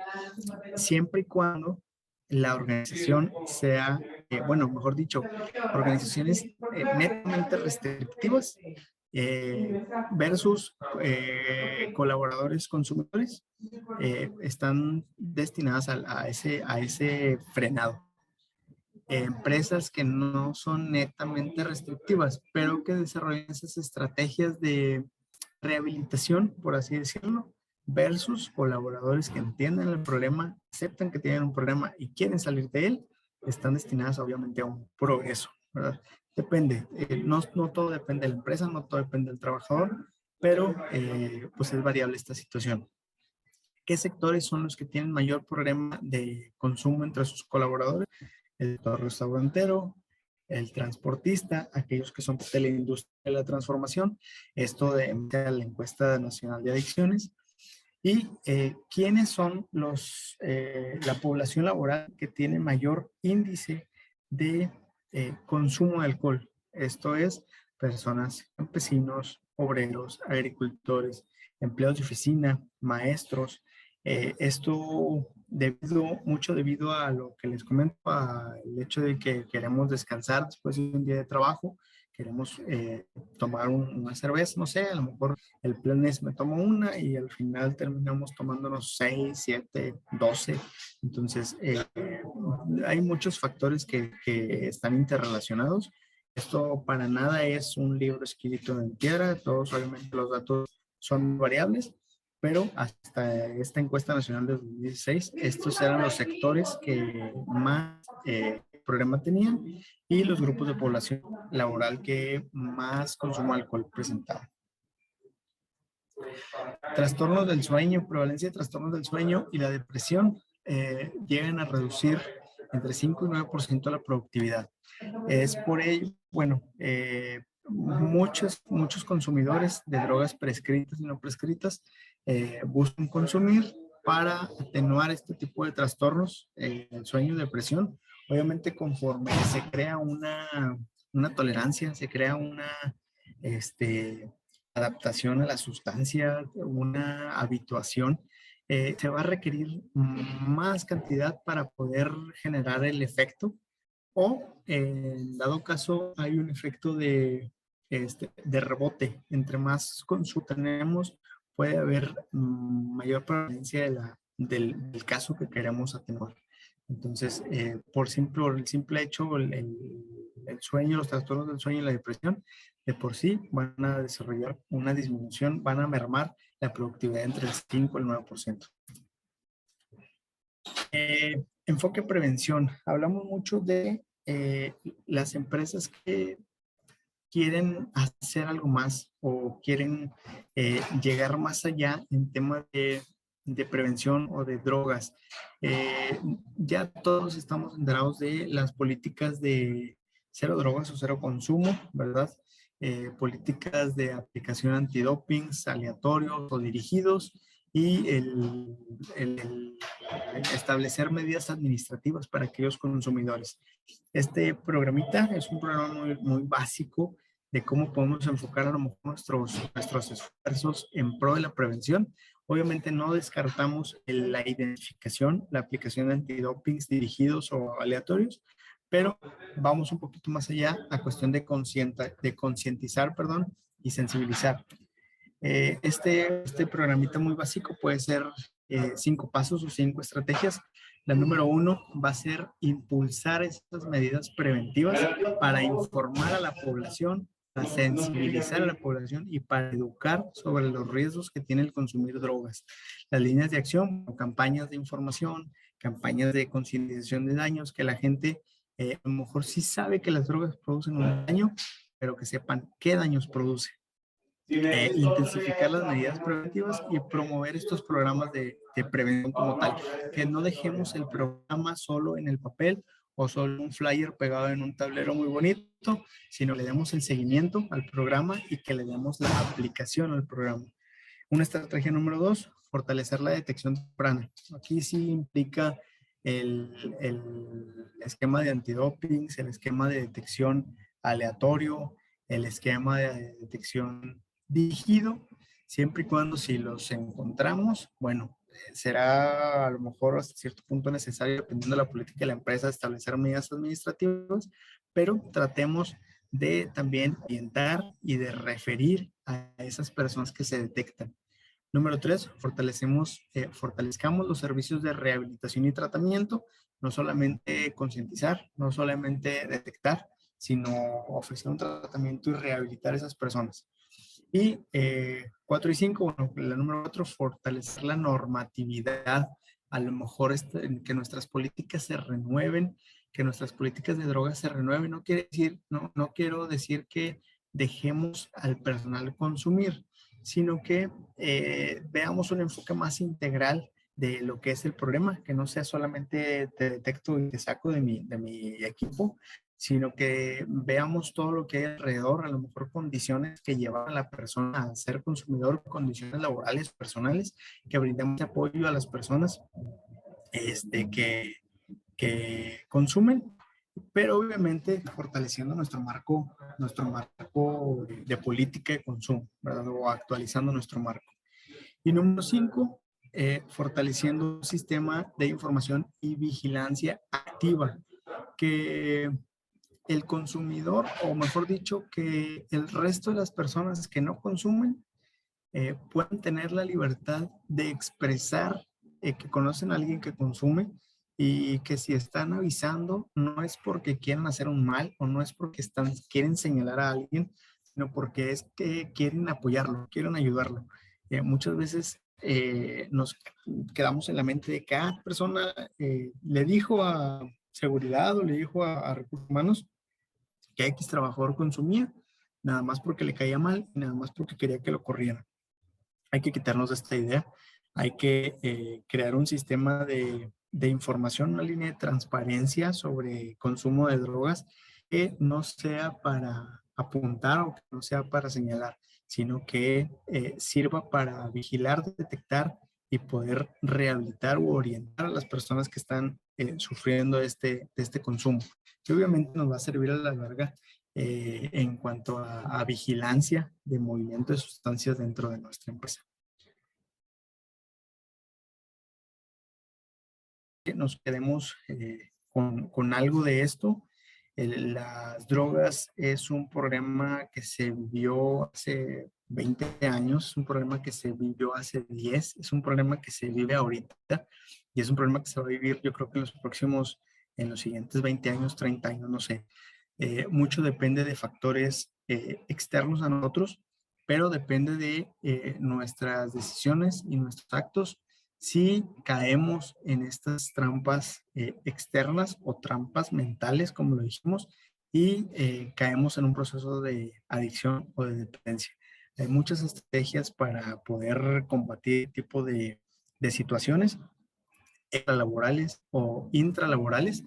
siempre y cuando la organización sea, bueno, mejor dicho, organizaciones netamente restrictivas versus colaboradores consumidores, están destinadas a ese frenado. Empresas que no son netamente restrictivas, pero que desarrollan esas estrategias de rehabilitación, por así decirlo, versus colaboradores que entienden el problema, aceptan que tienen un problema y quieren salir de él, están destinadas obviamente a un progreso, ¿verdad? Depende, no todo depende de la empresa, no todo depende del trabajador, pero pues es variable esta situación. ¿Qué sectores son los que tienen mayor problema de consumo entre sus colaboradores? El sector restaurantero, el transportista, aquellos que son de la industria de la transformación, esto de la encuesta nacional de adicciones, y quiénes son la población laboral que tiene mayor índice de consumo de alcohol. Esto es personas, campesinos, obreros, agricultores, empleados de oficina, maestros. Esto mucho debido a lo que les comento, al hecho de que queremos descansar después de un día de trabajo, queremos tomar una cerveza, no sé, a lo mejor el plan es me tomo una y al final terminamos tomándonos 6, 7, 12. Entonces, hay muchos factores que están interrelacionados. Esto para nada es un libro escrito en piedra, todos obviamente los datos son variables, pero hasta esta encuesta nacional de 2016, estos eran los sectores que más problema tenían y los grupos de población laboral que más consumo de alcohol presentaban. Trastornos del sueño, prevalencia de trastornos del sueño y la depresión llegan a reducir entre 5 y 9% la productividad. Es por ello, bueno, muchos consumidores de drogas prescritas y no prescritas buscan consumir para atenuar este tipo de trastornos, el sueño y depresión. Obviamente conforme se crea una tolerancia, se crea una adaptación a la sustancia, una habituación, se va a requerir más cantidad para poder generar el efecto, o en dado caso hay un efecto de rebote. Entre más consumo tenemos, puede haber mayor prevalencia del caso que queremos atenuar. Entonces, por el simple hecho, el sueño, los trastornos del sueño y la depresión, de por sí van a desarrollar una disminución, van a mermar la productividad entre el 5 y el 9%. Enfoque prevención. Hablamos mucho de las empresas que quieren hacer algo más o quieren llegar más allá en temas de prevención o de drogas. Ya todos estamos enterados de las políticas de cero drogas o cero consumo, ¿verdad? Políticas de aplicación antidopings, aleatorios o dirigidos, y el establecer medidas administrativas para aquellos consumidores. Este programita es un programa muy básico de cómo podemos enfocar a lo mejor nuestros esfuerzos en pro de la prevención. Obviamente no descartamos la identificación, la aplicación de antidopings dirigidos o aleatorios, pero vamos un poquito más allá a cuestión de concientizar, y sensibilizar. Este programita muy básico puede ser 5 pasos o 5 estrategias. La número 1 va a ser impulsar estas medidas preventivas para informar a la población, para sensibilizar a la población y para educar sobre los riesgos que tiene el consumir drogas. Las líneas de acción, campañas de información, campañas de concientización de daños, que la gente a lo mejor sí sabe que las drogas producen un daño, pero que sepan qué daños produce. Intensificar las medidas preventivas y promover estos programas de prevención como tal, que no dejemos el programa solo en el papel o solo un flyer pegado en un tablero muy bonito, sino le demos el seguimiento al programa y que le demos la aplicación al programa. Una estrategia número 2, fortalecer la detección temprana. Aquí sí implica el esquema de antidopings, el esquema de detección aleatorio, el esquema de detección dirigido, siempre y cuando si los encontramos, bueno, será a lo mejor hasta cierto punto necesario, dependiendo de la política de la empresa, establecer medidas administrativas, pero tratemos de también orientar y de referir a esas personas que se detectan. Número 3, fortalezcamos los servicios de rehabilitación y tratamiento, no solamente concientizar, no solamente detectar, sino ofrecer un tratamiento y rehabilitar a esas personas. Y 4 y 5, bueno, la número 4, fortalecer la normatividad. A lo mejor que nuestras políticas se renueven, que nuestras políticas de drogas se renueven. No quiero decir que dejemos al personal consumir, sino que veamos un enfoque más integral de lo que es el problema, que no sea solamente te detecto y te saco de mi equipo, sino que veamos todo lo que hay alrededor, a lo mejor condiciones que llevan a la persona a ser consumidor, condiciones laborales, personales, que brindemos apoyo a las personas que consumen, pero obviamente fortaleciendo nuestro marco de política de consumo, ¿verdad? O actualizando nuestro marco. Y número 5, fortaleciendo un sistema de información y vigilancia activa, que el consumidor, o mejor dicho, que el resto de las personas que no consumen puedan tener la libertad de expresar que conocen a alguien que consume y que si están avisando no es porque quieran hacer un mal o no es porque quieren señalar a alguien, sino porque es que quieren apoyarlo, quieren ayudarlo. Muchas veces nos quedamos en la mente de que cada persona le dijo a seguridad o le dijo a recursos humanos que X trabajador consumía, nada más porque le caía mal y nada más porque quería que lo corrieran. Hay que quitarnos de esta idea, hay que crear un sistema de información, una línea de transparencia sobre consumo de drogas que no sea para apuntar o que no sea para señalar, sino que sirva para vigilar, detectar y poder rehabilitar o orientar a las personas que están sufriendo de este consumo. Y obviamente nos va a servir a la larga en cuanto a vigilancia de movimiento de sustancias dentro de nuestra empresa. Que nos quedemos con algo de esto. Las drogas es un problema que se vivió hace 20 años, es un problema que se vivió hace 10, es un problema que se vive ahorita y es un problema que se va a vivir yo creo que en los siguientes 20 años, 30 años, no sé. Mucho depende de factores externos a nosotros, pero depende de nuestras decisiones y nuestros actos si caemos en estas trampas externas o trampas mentales, como lo dijimos, y caemos en un proceso de adicción o de dependencia. Hay muchas estrategias para poder combatir este tipo de situaciones extralaborales o intralaborales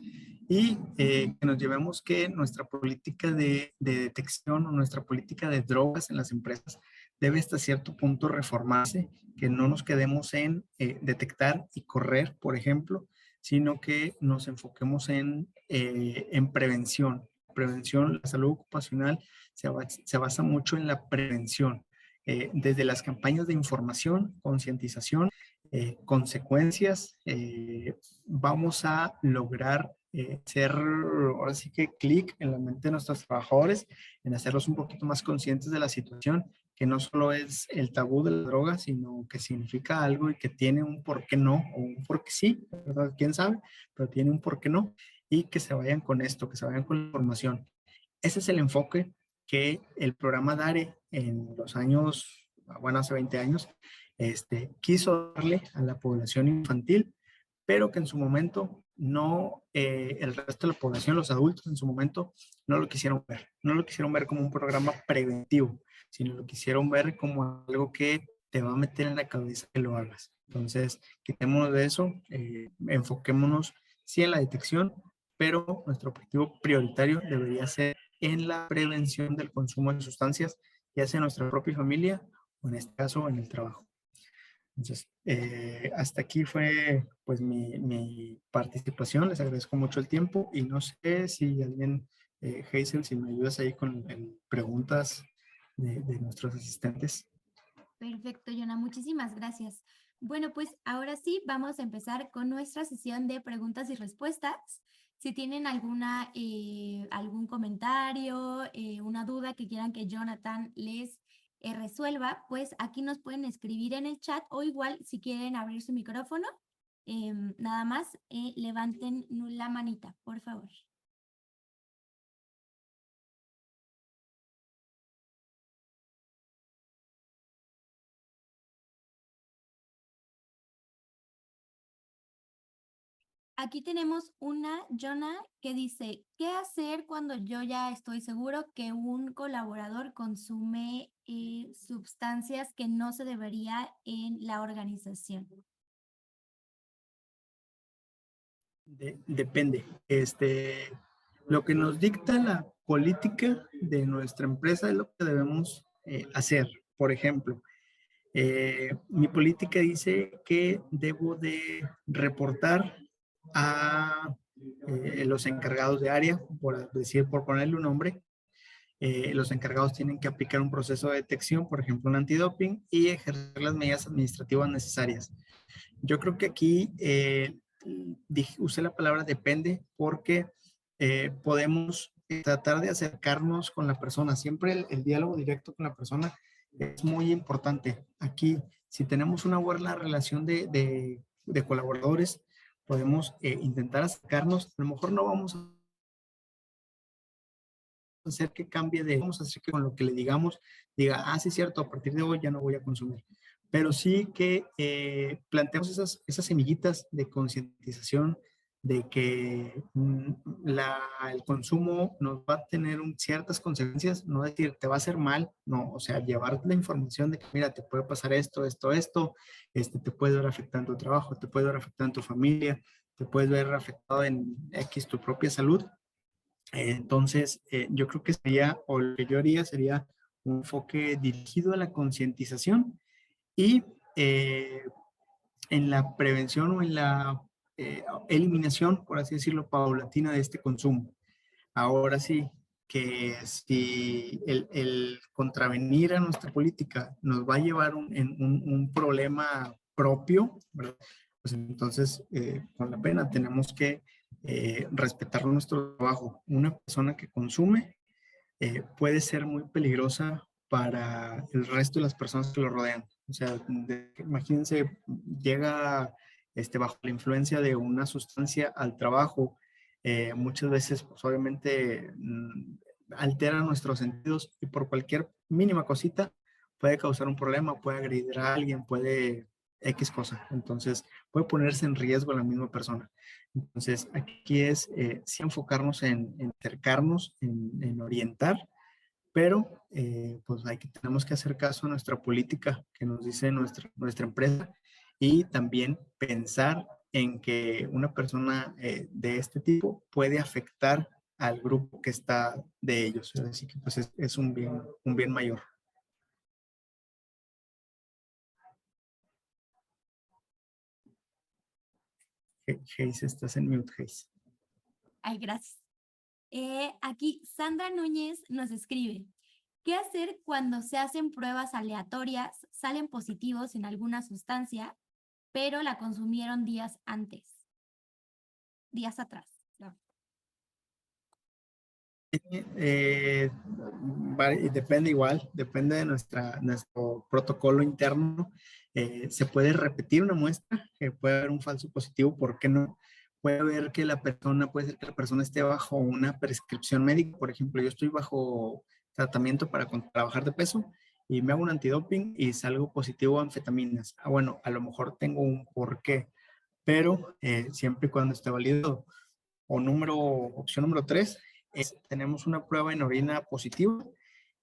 y que nos llevemos que nuestra política de detección o nuestra política de drogas en las empresas debe hasta cierto punto reformarse, que no nos quedemos en detectar y correr, por ejemplo, sino que nos enfoquemos en prevención. Prevención, la salud ocupacional se basa mucho en la prevención, desde las campañas de información, concientización, consecuencias, vamos a lograr hacer, ahora sí que clic en la mente de nuestros trabajadores, en hacerlos un poquito más conscientes de la situación, que no solo es el tabú de la droga, sino que significa algo y que tiene un por qué no, o un por qué sí, ¿verdad? ¿Quién sabe? Pero tiene un por qué no, y que se vayan con esto, que se vayan con la información. Ese es el enfoque que el programa DARE en los años, bueno, hace 20 años, quiso darle a la población infantil, pero que en su momento no, el resto de la población, los adultos en su momento, no lo quisieron ver. No lo quisieron ver como un programa preventivo, sino lo quisieron ver como algo que te va a meter en la cabeza que lo hagas. Entonces, quitémonos de eso, enfoquémonos sí en la detección, pero nuestro objetivo prioritario debería ser en la prevención del consumo de sustancias, ya sea en nuestra propia familia o en este caso en el trabajo. Entonces, hasta aquí fue pues mi participación. Les agradezco mucho el tiempo y no sé si alguien, Hazel, si me ayudas ahí con preguntas de nuestros asistentes. Perfecto, Yona, muchísimas gracias. Bueno, pues ahora sí, vamos a empezar con nuestra sesión de preguntas y respuestas. Si tienen algún comentario, una duda que quieran que Jonathan les resuelva, pues aquí nos pueden escribir en el chat o igual si quieren abrir su micrófono, nada más levanten la manita, por favor. Aquí tenemos una, Jonah, que dice, ¿qué hacer cuando yo ya estoy seguro que un colaborador consume sustancias que no se debería en la organización? Depende. Lo que nos dicta la política de nuestra empresa es lo que debemos hacer. Por ejemplo, mi política dice que debo de reportar a los encargados de área, por ponerle un nombre. Los encargados tienen que aplicar un proceso de detección, por ejemplo, un antidoping, y ejercer las medidas administrativas necesarias. Yo creo que aquí usé la palabra depende porque podemos tratar de acercarnos con la persona. Siempre el diálogo directo con la persona es muy importante. Aquí, si tenemos una buena relación de colaboradores, podemos intentar acercarnos. A lo mejor no vamos a hacer que cambie vamos a hacer que con lo que le digamos, diga, sí, es cierto, a partir de hoy ya no voy a consumir. Pero sí que planteamos esas semillitas de concientización de que el consumo nos va a tener ciertas consecuencias, no decir te va a hacer mal, no, o sea, llevar la información de que mira, te puede pasar esto, te puede ver afectado en tu trabajo, te puede ver afectado en tu familia, te puedes ver afectado en X tu propia salud. Entonces, yo creo que sería, o lo que yo haría sería un enfoque dirigido a la concientización y en la prevención o en la eliminación, por así decirlo, paulatina de este consumo. Ahora sí, que si el contravenir a nuestra política nos va a llevar un problema propio, ¿verdad? Pues entonces, con la pena tenemos que respetar nuestro trabajo. Una persona que consume puede ser muy peligrosa para el resto de las personas que lo rodean. O sea, imagínense, llega bajo la influencia de una sustancia al trabajo, muchas veces, pues obviamente, altera nuestros sentidos y por cualquier mínima cosita puede causar un problema, puede agredir a alguien, puede X cosa. Entonces, puede ponerse en riesgo a la misma persona. Entonces, aquí es sí enfocarnos en acercarnos, en orientar, pero pues tenemos que hacer caso a nuestra política que nos dice nuestra empresa y también pensar en que una persona de este tipo puede afectar al grupo que está de ellos. Así que pues es un bien mayor. Hayes, estás en mute, Hayes. Ay, gracias. Aquí Sandra Núñez nos escribe, ¿qué hacer cuando se hacen pruebas aleatorias, salen positivos en alguna sustancia, pero la consumieron días atrás? No. Depende igual, depende de nuestro protocolo interno. Se puede repetir una muestra, puede haber un falso positivo, ¿por qué no? Puede puede ser que la persona esté bajo una prescripción médica. Por ejemplo, yo estoy bajo tratamiento para trabajar de peso y me hago un antidoping y salgo positivo a anfetaminas. Bueno, a lo mejor tengo un porqué, pero siempre y cuando esté validado. Opción número 3, tenemos una prueba en orina positiva.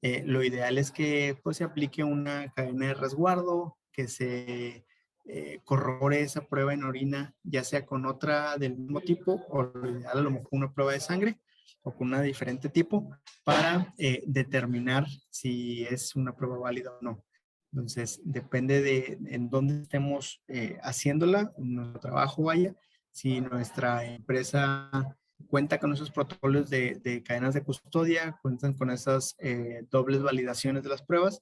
Lo ideal es que pues, se aplique una cadena de resguardo, que se corrobore esa prueba en orina, ya sea con otra del mismo tipo, o lo ideal a lo mejor una prueba de sangre, o con una de diferente tipo, para determinar si es una prueba válida o no. Entonces, depende de en dónde estemos haciéndola, en nuestro trabajo vaya, si nuestra empresa cuenta con esos protocolos de cadenas de custodia, cuentan con esas dobles validaciones de las pruebas,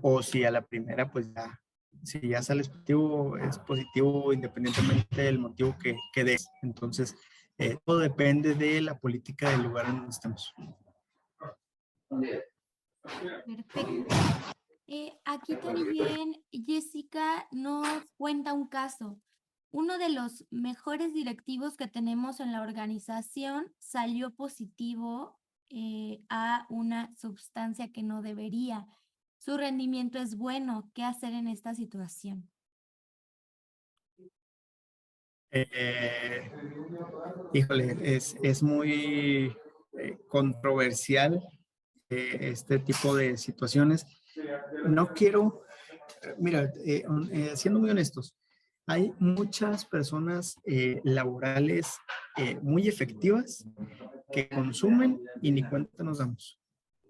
o si a la primera, pues ya, si ya sale positivo, es positivo independientemente del motivo que des. Entonces, Todo depende de la política del lugar en donde estemos. Perfecto. Aquí también Jessica nos cuenta un caso. Uno de los mejores directivos que tenemos en la organización salió positivo a una sustancia que no debería. Su rendimiento es bueno. ¿Qué hacer en esta situación? Híjole, es muy controversial este tipo de situaciones. No quiero, mira, siendo muy honestos, hay muchas personas laborales muy efectivas que consumen y ni cuenta nos damos,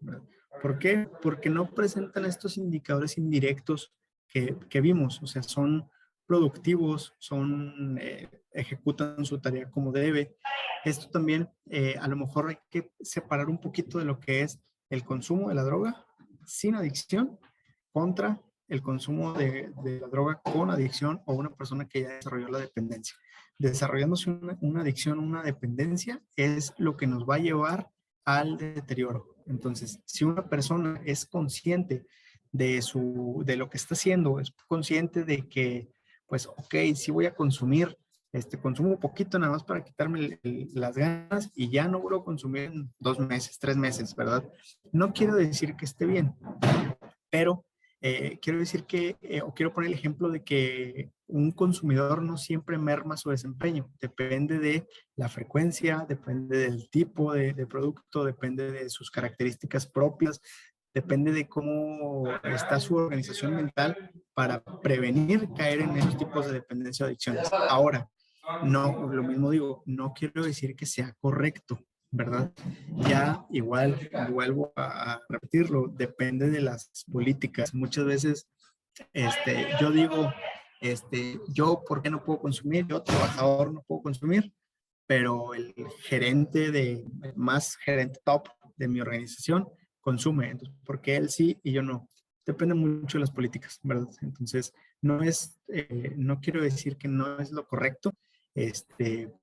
¿verdad? ¿Por qué? Porque no presentan estos indicadores indirectos que vimos, o sea, son productivos, ejecutan su tarea como debe. Esto también, a lo mejor hay que separar un poquito de lo que es el consumo de la droga sin adicción contra el consumo de la droga con adicción o una persona que ya desarrolló la dependencia. Desarrollándose una adicción, una dependencia, es lo que nos va a llevar al deterioro. Entonces, si una persona es consciente de lo que está haciendo, es consciente de que, pues, ok, sí voy a consumir, consumo poquito nada más para quitarme las ganas y ya no vuelvo a consumir en 2 meses, 3 meses, ¿verdad? No quiero decir que esté bien, pero quiero decir que, o quiero poner el ejemplo de que un consumidor no siempre merma su desempeño. Depende de la frecuencia, depende del tipo de producto, depende de sus características propias, depende de cómo está su organización mental para prevenir caer en esos tipos de dependencia o adicciones. Ahora, no, lo mismo digo, no quiero decir que sea correcto, ¿verdad? Ya igual, vuelvo a repetirlo, depende de las políticas. Muchas veces yo digo, yo, ¿por qué no puedo consumir? Yo, trabajador, no puedo consumir, pero el más gerente top de mi organización consume. Entonces, ¿por qué él sí y yo no? Depende mucho de las políticas, ¿verdad? Entonces, no quiero decir que no es lo correcto, el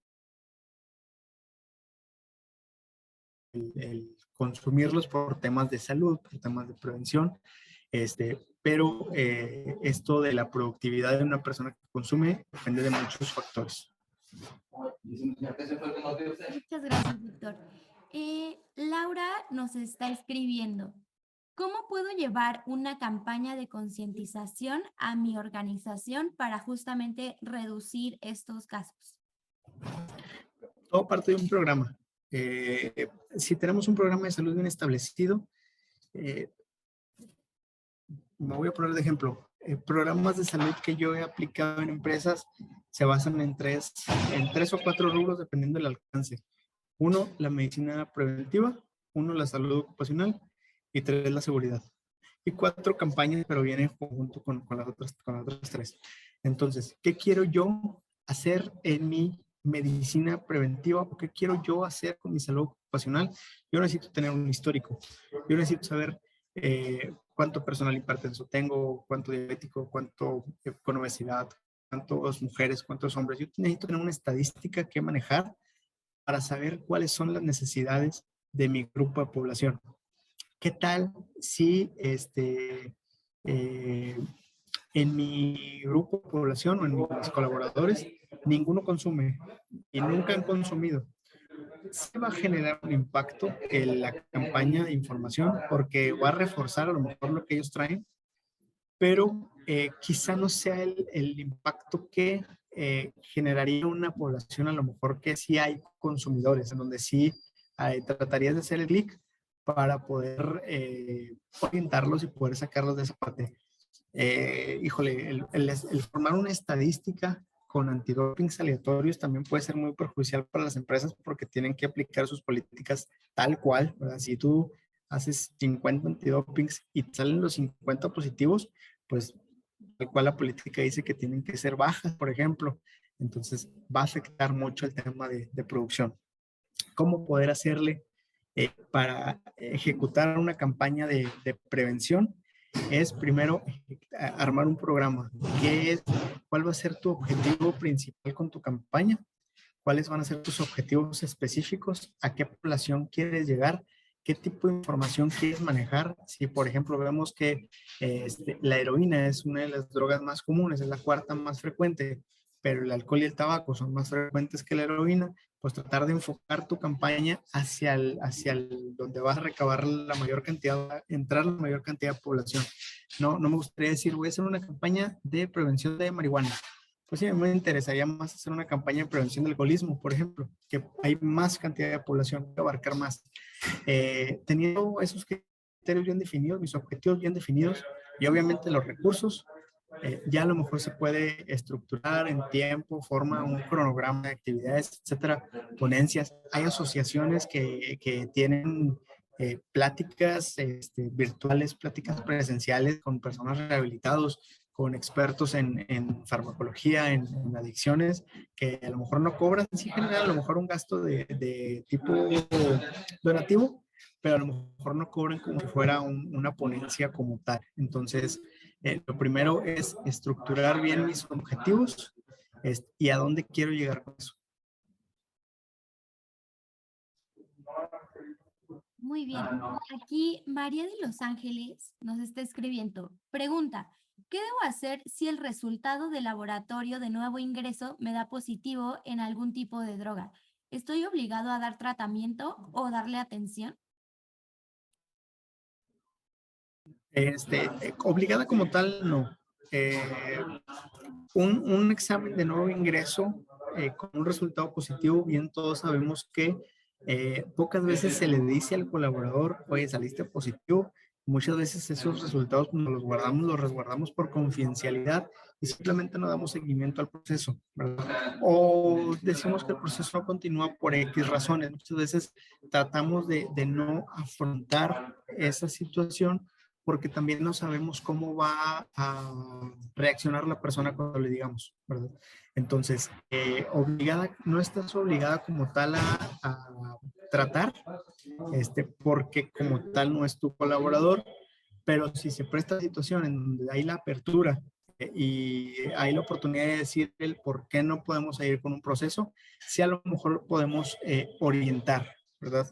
consumirlos por temas de salud, por temas de prevención, pero esto de la productividad de una persona que consume depende de muchos factores. Muchas gracias, Víctor. Laura nos está escribiendo. ¿Cómo puedo llevar una campaña de concientización a mi organización para justamente reducir estos casos? Todo parte de un programa. Si tenemos un programa de salud bien establecido, me voy a poner de ejemplo. Programas de salud que yo he aplicado en empresas se basan en tres o cuatro rubros dependiendo del alcance. 1, la medicina preventiva. 1, la salud ocupacional. Y 3, la seguridad. Y 4, campañas, pero viene en conjunto con las otras 3. Entonces, ¿qué quiero yo hacer en mi medicina preventiva? ¿O qué quiero yo hacer con mi salud ocupacional? Yo necesito tener un histórico. Yo necesito saber cuánto personal hipertenso tengo, cuánto diabético, cuánto con obesidad, cuántas mujeres, cuántos hombres. Yo necesito tener una estadística que manejar para saber cuáles son las necesidades de mi grupo de población. ¿Qué tal si en mi grupo de población o en mis colaboradores ninguno consume y nunca han consumido? Se va a generar un impacto en la campaña de información porque va a reforzar a lo mejor lo que ellos traen, pero quizá no sea el impacto que generaría una población a lo mejor que sí hay consumidores, en donde sí tratarías de hacer el clic para poder orientarlos y poder sacarlos de esa parte. Híjole, el formar una estadística con antidopings aleatorios también puede ser muy perjudicial para las empresas porque tienen que aplicar sus políticas tal cual, ¿verdad? Si tú haces 50 antidopings y salen los 50 positivos, pues tal cual la política dice que tienen que ser bajas, por ejemplo. Entonces va a afectar mucho el tema de producción. ¿Cómo poder hacerle para ejecutar una campaña de prevención? Es primero armar un programa. ¿Cuál va a ser tu objetivo principal con tu campaña? cuáles van a ser tus objetivos específicos, a qué población quieres llegar, qué tipo de información quieres manejar. Si, por ejemplo, vemos que la heroína es una de las drogas más comunes, es la cuarta más frecuente, pero el alcohol y el tabaco son más frecuentes que la heroína, pues tratar de enfocar tu campaña hacia donde vas a recabar la mayor cantidad, entrar la mayor cantidad de población. No me gustaría decir, voy a hacer una campaña de prevención de marihuana. Pues sí, me interesaría más hacer una campaña de prevención del alcoholismo, por ejemplo, que hay más cantidad de población que abarcar más. Teniendo esos criterios bien definidos, mis objetivos bien definidos y obviamente los recursos, ya a lo mejor se puede estructurar en tiempo, forma, un cronograma de actividades, etcétera, ponencias. Hay asociaciones que tienen pláticas virtuales, pláticas presenciales con personas rehabilitados, con expertos en farmacología, en adicciones, que a lo mejor no cobran, sí generan a lo mejor un gasto de tipo donativo, pero a lo mejor no cobran como si fuera una ponencia como tal. Entonces, lo primero es estructurar bien mis objetivos y a dónde quiero llegar con eso. Muy bien. Aquí María de Los Ángeles nos está escribiendo. Pregunta, ¿qué debo hacer si el resultado del laboratorio de nuevo ingreso me da positivo en algún tipo de droga? ¿Estoy obligado a dar tratamiento o darle atención? Obligada como tal, no. Eh, un examen de nuevo ingreso con un resultado positivo, bien todos sabemos que pocas veces se le dice al colaborador, oye, saliste positivo. Muchas veces esos resultados nos los resguardamos por confidencialidad y simplemente no damos seguimiento al proceso, ¿verdad? O decimos que el proceso no continúa por X razones. Muchas veces tratamos de no afrontar esa situación porque también no sabemos cómo va a reaccionar la persona cuando le digamos, ¿verdad? Entonces, no estás obligada como tal a tratar, porque como tal no es tu colaborador, pero si se presta situación en donde hay la apertura y hay la oportunidad de decir el por qué no podemos seguir con un proceso, sí a lo mejor podemos orientar, ¿verdad?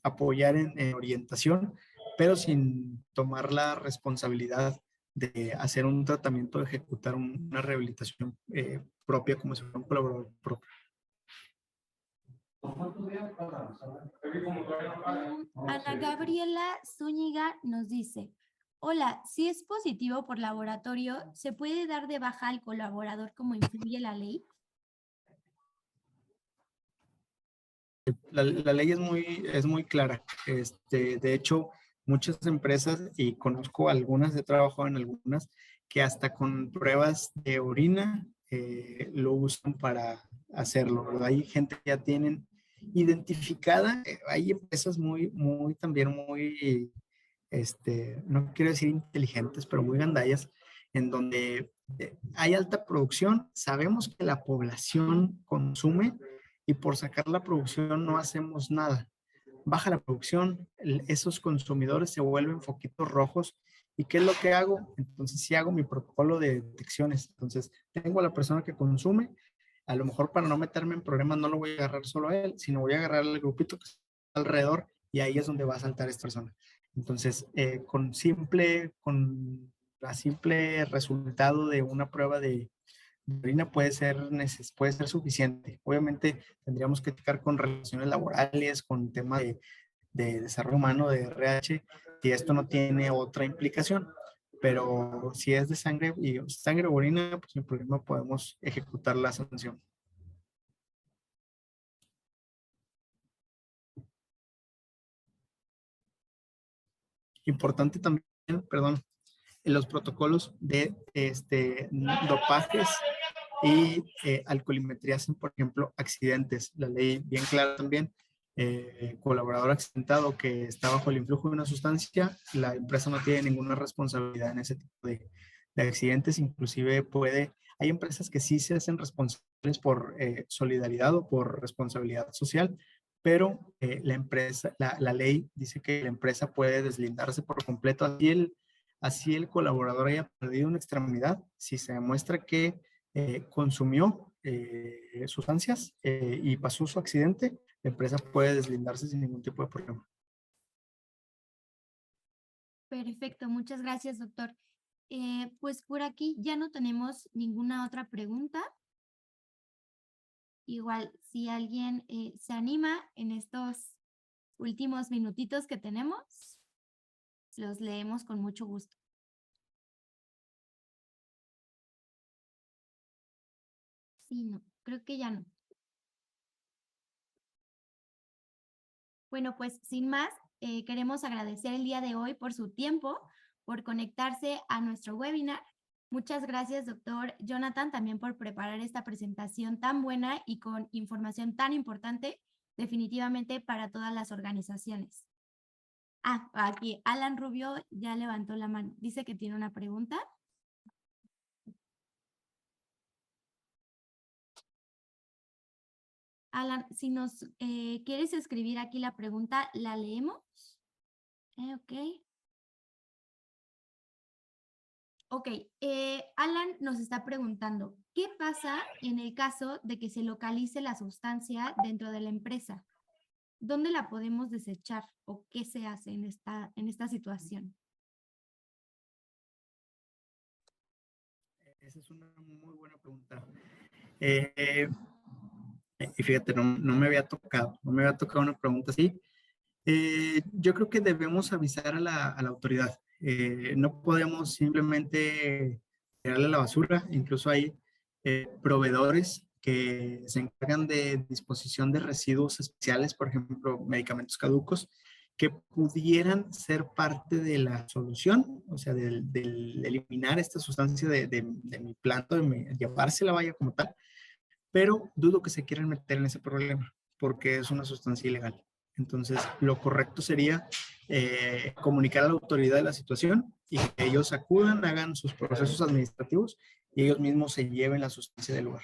Apoyar en orientación, pero sin tomar la responsabilidad de hacer un tratamiento, de ejecutar una rehabilitación propia como si fuera un colaborador propio. Ana Gabriela Zúñiga nos dice, hola, si es positivo por laboratorio, ¿se puede dar de baja al colaborador como influye la ley? La ley es muy clara. De hecho, muchas empresas, y conozco algunas, he trabajado en algunas, que hasta con pruebas de orina lo usan para hacerlo, ¿verdad? Hay gente que ya tienen identificada, hay empresas también muy, no quiero decir inteligentes, pero muy gandallas, en donde hay alta producción, sabemos que la población consume y por sacar la producción no hacemos nada. Baja la producción, esos consumidores se vuelven foquitos rojos. ¿Y qué es lo que hago? Entonces sí hago mi protocolo de detecciones. Entonces tengo a la persona que consume, a lo mejor para no meterme en problemas no lo voy a agarrar solo a él, sino voy a agarrar al grupito que está alrededor y ahí es donde va a saltar esta persona. Entonces, con la simple resultado de una prueba de orina puede ser suficiente. Obviamente tendríamos que checar con relaciones laborales, con tema de desarrollo humano, de RH, y esto no tiene otra implicación. Pero si es de sangre y sangre o orina, pues sin problema podemos ejecutar la sanción. Importante también, perdón, en los protocolos de dopajes y alcoholimetría hacen, por ejemplo, accidentes. La ley bien clara también, colaborador accidentado que está bajo el influjo de una sustancia, la empresa no tiene ninguna responsabilidad en ese tipo de accidentes, inclusive hay empresas que sí se hacen responsables por solidaridad o por responsabilidad social, pero la ley dice que la empresa puede deslindarse por completo, así el colaborador haya perdido una extremidad, si se demuestra que consumió, sustancias y pasó su accidente, la empresa puede deslindarse sin ningún tipo de problema. Perfecto, muchas gracias, doctor. Pues por aquí ya no tenemos ninguna otra pregunta. Igual, si alguien se anima en estos últimos minutitos que tenemos, los leemos con mucho gusto. Sí, no, creo que ya no. Bueno, pues sin más, queremos agradecer el día de hoy por su tiempo, por conectarse a nuestro webinar. Muchas gracias, doctor Jonathan, también por preparar esta presentación tan buena y con información tan importante, definitivamente para todas las organizaciones. Ah, aquí Alan Rubio ya levantó la mano. Dice que tiene una pregunta. Alan, si nos quieres escribir aquí la pregunta, ¿la leemos? Ok. Ok, Alan nos está preguntando, ¿qué pasa en el caso de que se localice la sustancia dentro de la empresa? ¿Dónde la podemos desechar o qué se hace en esta situación? Esa es una muy buena pregunta. Y fíjate, no me había tocado una pregunta así. Yo creo que debemos avisar a la autoridad. No podemos simplemente tirarle a la basura. Incluso hay proveedores que se encargan de disposición de residuos especiales, por ejemplo, medicamentos caducos, que pudieran ser parte de la solución, o sea, del eliminar esta sustancia de mi planta, llevársela vaya como tal, pero dudo que se quieran meter en ese problema porque es una sustancia ilegal. Entonces, lo correcto sería comunicar a la autoridad de la situación y que ellos acudan, hagan sus procesos administrativos y ellos mismos se lleven la sustancia del lugar.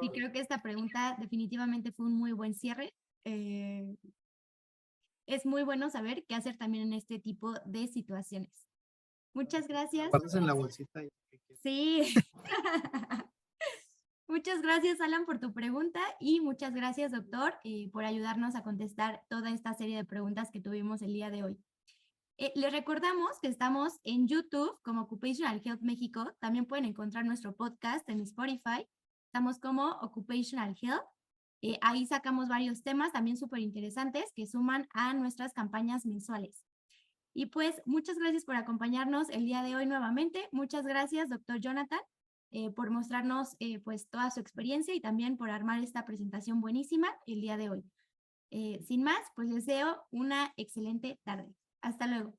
Sí, creo que esta pregunta definitivamente fue un muy buen cierre. Es muy bueno saber qué hacer también en este tipo de situaciones. Muchas gracias. Guardas en la bolsita. Sí. Muchas gracias, Alan, por tu pregunta y muchas gracias, doctor, por ayudarnos a contestar toda esta serie de preguntas que tuvimos el día de hoy. Les recordamos que estamos en YouTube como Occupational Health México. También pueden encontrar nuestro podcast en Spotify. Estamos como Occupational Health. Ahí sacamos varios temas también súper interesantes que suman a nuestras campañas mensuales. Y pues muchas gracias por acompañarnos el día de hoy nuevamente. Muchas gracias, doctor Jonathan, por mostrarnos pues toda su experiencia y también por armar esta presentación buenísima el día de hoy. Sin más, pues les deseo una excelente tarde. Hasta luego.